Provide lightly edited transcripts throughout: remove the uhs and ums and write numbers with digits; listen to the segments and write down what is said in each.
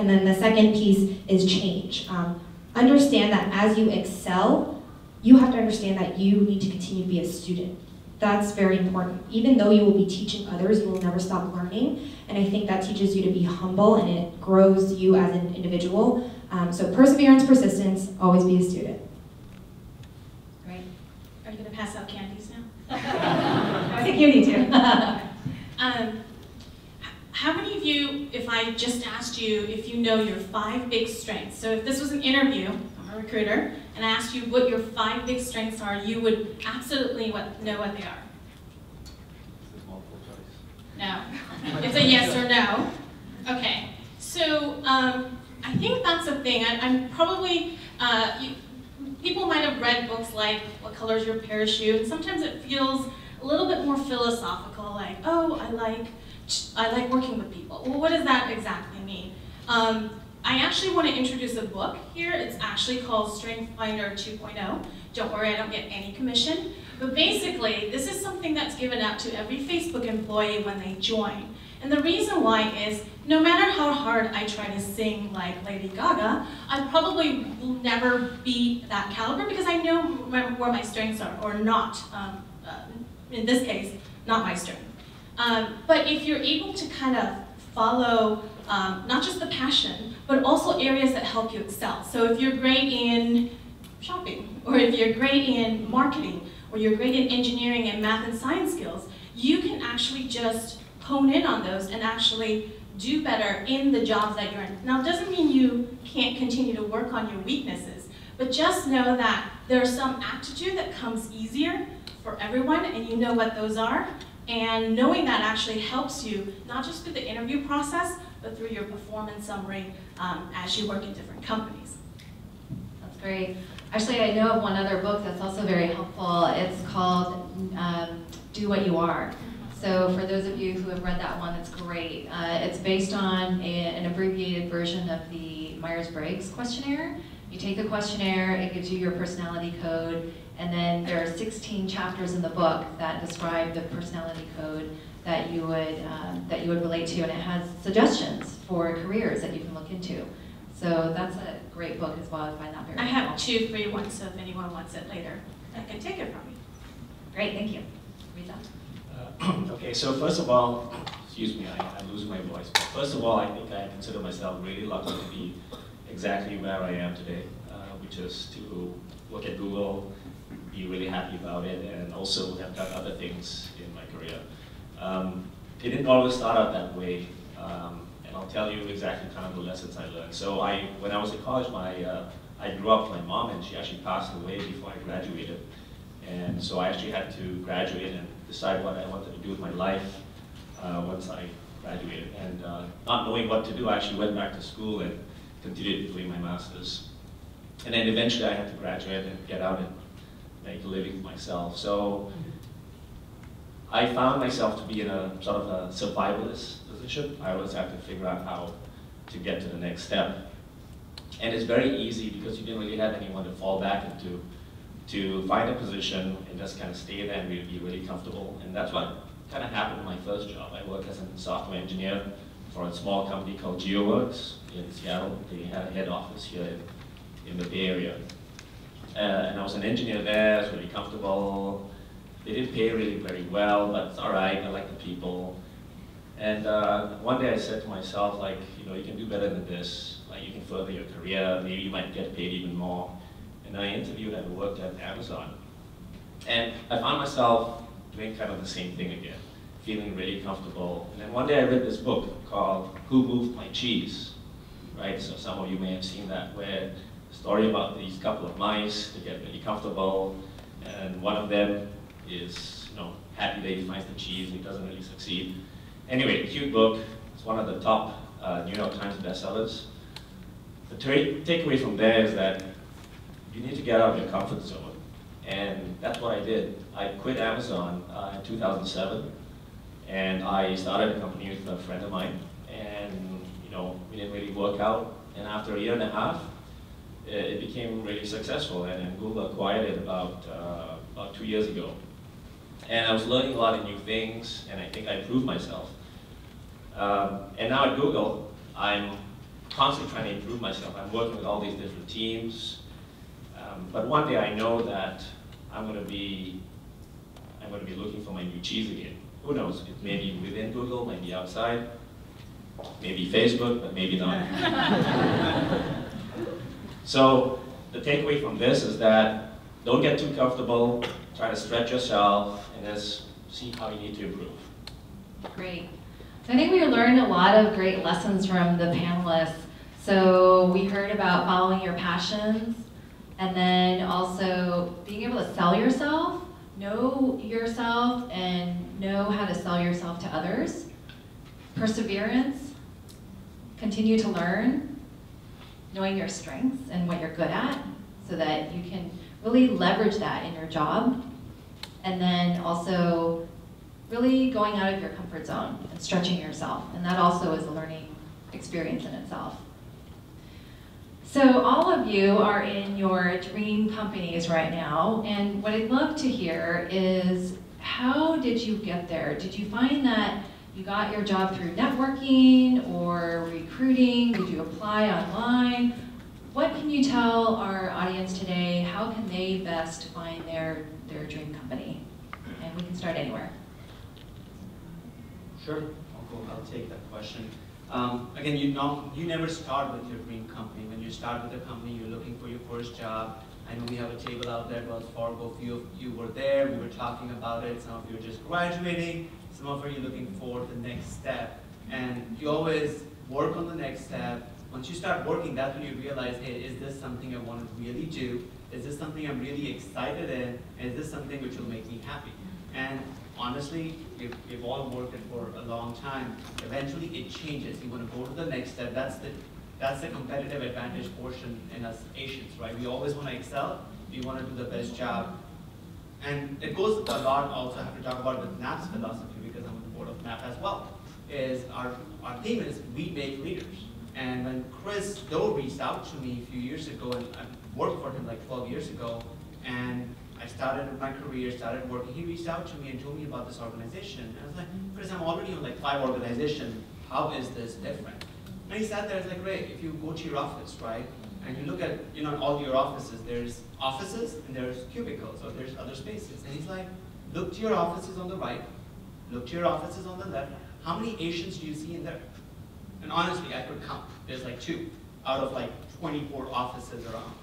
And then the second piece is change. Understand that as you excel, you have to understand that you need to continue to be a student. That's very important. Even though you will be teaching others, you will never stop learning. And I think that teaches you to be humble and it grows you as an individual. So perseverance, persistence, always be a student. Great. Are you going to pass out candies now? I think you need to. How many of you, if I just asked you if you know your 5 big strengths, so if this was an interview, I'm a recruiter, and I asked you what your 5 big strengths are, you would absolutely know what they are? It's multiple choice. No. It's a yes or no. Okay. So I think that's a thing. I'm probably, people might have read books like What Color is Your Parachute? And sometimes it feels a little bit more philosophical, like, oh, I like working with people. Well, what does that exactly mean? I actually want to introduce a book here. It's actually called Strength Finder 2.0. Don't worry, I don't get any commission. But basically, this is something that's given out to every Facebook employee when they join. And the reason why is, no matter how hard I try to sing like Lady Gaga, I probably will never be that caliber because I know where my strengths are, or not. In this case, not my strength. But if you're able to kind of follow not just the passion, but also areas that help you excel. So if you're great in shopping, or if you're great in marketing, or you're great in engineering and math and science skills, you can actually just hone in on those and actually do better in the jobs that you're in. Now, it doesn't mean you can't continue to work on your weaknesses, but just know that there's some aptitude that comes easier for everyone, and you know what those are. And knowing that actually helps you, not just through the interview process, but through your performance summary as you work in different companies. That's great. Actually, I know of one other book that's also very helpful. It's called Do What You Are. So for those of you who have read that one, it's great. It's based on an abbreviated version of the Myers-Briggs questionnaire. You take the questionnaire, it gives you your personality code, and then there are 16 chapters in the book that describe the personality code that you would relate to, and it has suggestions for careers that you can look into. So that's a great book as well. I find that very helpful. I have 2 free ones, so if anyone wants it later, I can take it from you. Great, thank you. Rita? Okay, so first of all, excuse me, I'm losing my voice. But first of all, I think I consider myself really lucky to be exactly where I am today, which is to work at Google, be really happy about it, and also have done other things in my career. It didn't always start out that way, and I'll tell you exactly kind of the lessons I learned. So when I was in college, I grew up with my mom, and she actually passed away before I graduated. And so I actually had to graduate and decide what I wanted to do with my life once I graduated. And not knowing what to do, I actually went back to school and continued doing my master's. And then eventually I had to graduate and get out and make a living for myself. So I found myself to be in a sort of a survivalist position. I always have to figure out how to get to the next step. And it's very easy because you didn't really have anyone to fall back into, to find a position and just kind of stay there and be really comfortable. And that's what kind of happened in my first job. I worked as a software engineer for a small company called GeoWorks in Seattle. They had a head office here in the Bay Area. And I was an engineer there, I was really comfortable. They didn't pay really very well, but it's all right, I like the people. And one day I said to myself, like, you can do better than this. Like, you can further your career, maybe you might get paid even more. And I interviewed and worked at Amazon. And I found myself doing kind of the same thing again, feeling really comfortable. And then one day I read this book called Who Moved My Cheese, right? So some of you may have seen that, where the story about these couple of mice, they get really comfortable, and one of them is, happy that he finds the cheese and he doesn't really succeed. Anyway, cute book. It's one of the top New York Times bestsellers. The takeaway from there is that you need to get out of your comfort zone. And that's what I did. I quit Amazon in 2007, and I started a company with a friend of mine, and we didn't really work out. And after a year and a half, it became really successful, and then Google acquired it about 2 years ago. And I was learning a lot of new things, and I think I proved myself. And now at Google, I'm constantly trying to improve myself. I'm working with all these different teams. But one day I know that I'm going to be looking for my new cheese again. Who knows? It may be within Google, maybe outside, maybe Facebook, but maybe not. So the takeaway from this is that don't get too comfortable, try to stretch yourself, and just see how you need to improve. Great. So I think we learned a lot of great lessons from the panelists. So we heard about following your passions, and then also being able to sell yourself, know yourself, and know how to sell yourself to others. Perseverance, continue to learn, knowing your strengths and what you're good at, so that you can really leverage that in your job. And then also really going out of your comfort zone and stretching yourself. And that also is a learning experience in itself. So all of you are in your dream companies right now, and what I'd love to hear is, how did you get there? Did you find that you got your job through networking or recruiting? Did you apply online? What can you tell our audience today? How can they best find their dream company? And we can start anywhere. Sure, I'll take that question. Again, you never start with your dream company. When you start with a company, you're looking for your first job. I know we have a table out there at Wells Fargo. A few of you were there. We were talking about it. Some of you are just graduating. Some of you are looking for the next step. And you always work on the next step. Once you start working, that's when you realize, hey, is this something I want to really do? Is this something I'm really excited in? And is this something which will make me happy? And honestly, we've all worked it for a long time. Eventually, it changes. You want to go to the next step. That's the competitive advantage portion in us Asians, right? We always want to excel. We want to do the best job. And it goes a lot, also I have to talk about with NAAP's philosophy, because I'm on the board of NAAP as well, is our theme is we make leaders. And when Chris Doe reached out to me a few years ago, and I worked for him like 12 years ago, and I started my career, started working, he reached out to me and told me about this organization. And I was like, Chris, I'm already on like 5 organizations. How is this different? And he sat there and was like, great, if you go to your office, right, and you look at, all your offices, there's offices and there's cubicles, or there's other spaces. And he's like, look to your offices on the right, look to your offices on the left. How many Asians do you see in there? And honestly, I could count. There's like 2 out of like 24 offices around.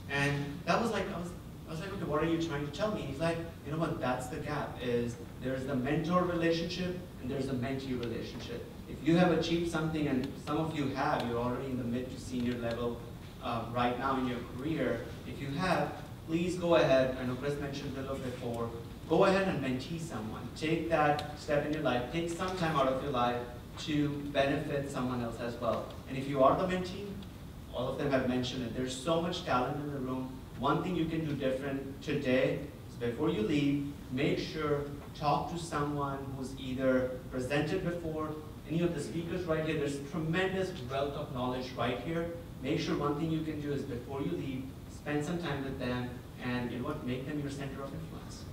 And that was like, I was like, okay, what are you trying to tell me? And he's like, you know what, that's the gap, is there's the mentor relationship and there's the mentee relationship. If you have achieved something, and some of you have, you're already in the mid to senior level right now in your career. If you have, please go ahead, I know Chris mentioned a little before, go ahead and mentee someone. Take that step in your life, take some time out of your life to benefit someone else as well. And if you are the mentee, all of them have mentioned it, there's so much talent in the room. One thing you can do different today is before you leave, make sure, talk to someone who's either presented before, any of the speakers right here, there's tremendous wealth of knowledge right here. Make sure one thing you can do is before you leave, spend some time with them, and you know what, make them your center of influence.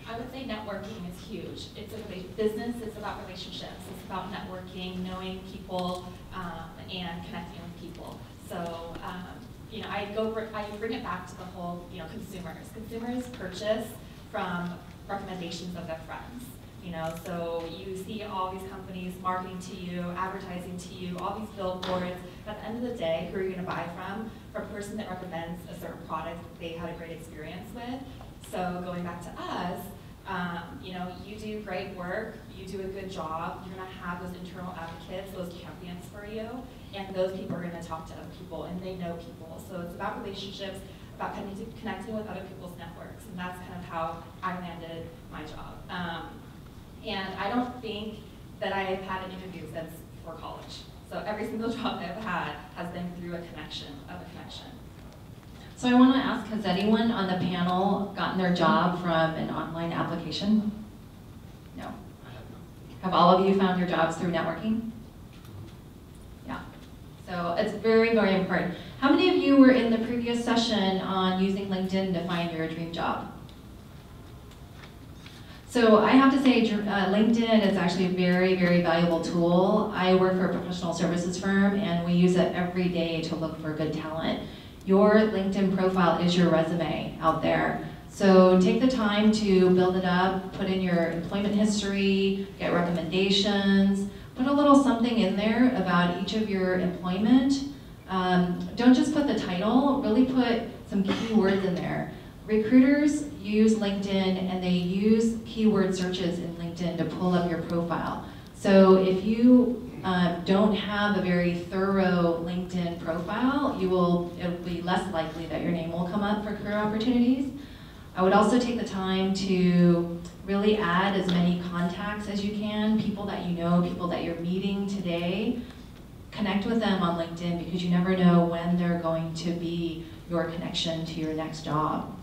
I would say networking is huge. It's a business, it's about relationships, it's about networking, knowing people, and connecting with people. So, I bring it back to the whole, consumers. Consumers purchase from recommendations of their friends. So you see all these companies marketing to you, advertising to you, all these billboards. But at the end of the day, who are you going to buy from? From a person that recommends a certain product that they had a great experience with. So going back to us, you do great work, you do a good job, you're going to have those internal advocates, those champions for you, and those people are going to talk to other people, and they know people. So it's about relationships, about connecting with other people's networks, and that's kind of how I landed my job. And I don't think that I have had an interview since before college. So every single job I've had has been through a connection. So I want to ask, has anyone on the panel gotten their job from an online application? No. I have not. Have all of you found your jobs through networking? Yeah. So it's very, very important. How many of you were in the previous session on using LinkedIn to find your dream job? So I have to say, LinkedIn is actually a very, very valuable tool. I work for a professional services firm, and we use it every day to look for good talent. Your LinkedIn profile is your resume out there. So take the time to build it up, put in your employment history, get recommendations, put a little something in there about each of your employment. Don't just put the title, really put some keywords in there. Recruiters use LinkedIn and they use keyword searches in LinkedIn to pull up your profile. So if you don't have a very thorough LinkedIn profile, it'll be less likely that your name will come up for career opportunities. I would also take the time to really add as many contacts as you can, people that you know, people that you're meeting today. Connect with them on LinkedIn because you never know when they're going to be your connection to your next job.